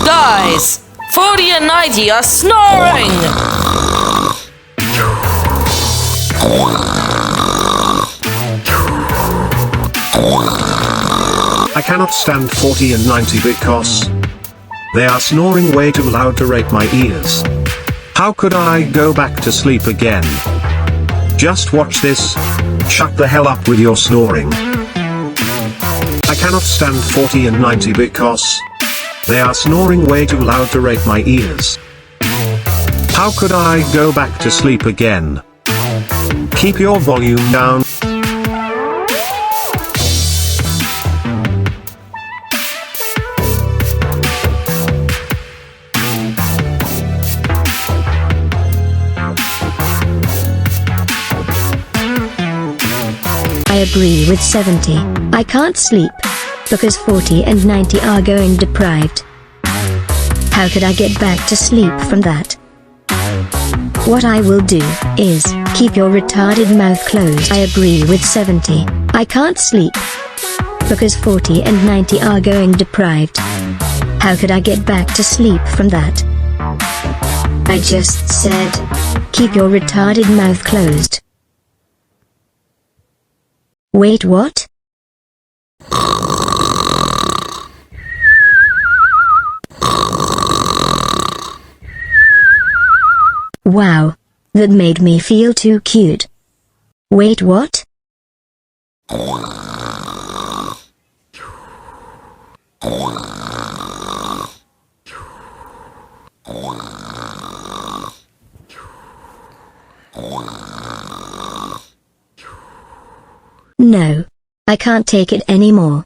Guys, 40 and 90 are snoring! I cannot stand 40 and 90 because they are snoring way too loud to rape my ears. How could I go back to sleep again? Just watch this. Shut the hell up with your snoring. I cannot stand 40 and 90 because they are snoring way too loud to rape my ears. How could I go back to sleep again? Keep your volume down. I agree with 70. I can't sleep because 40 and 90 are going deprived. How could I get back to sleep from that? What I will do is keep your retarded mouth closed. I agree with 70. I can't sleep because 40 and 90 are going deprived. How could I get back to sleep from that? I just said keep your retarded mouth closed. Wait, what? Wow, that made me feel too cute. Wait, what? No, I can't take it anymore.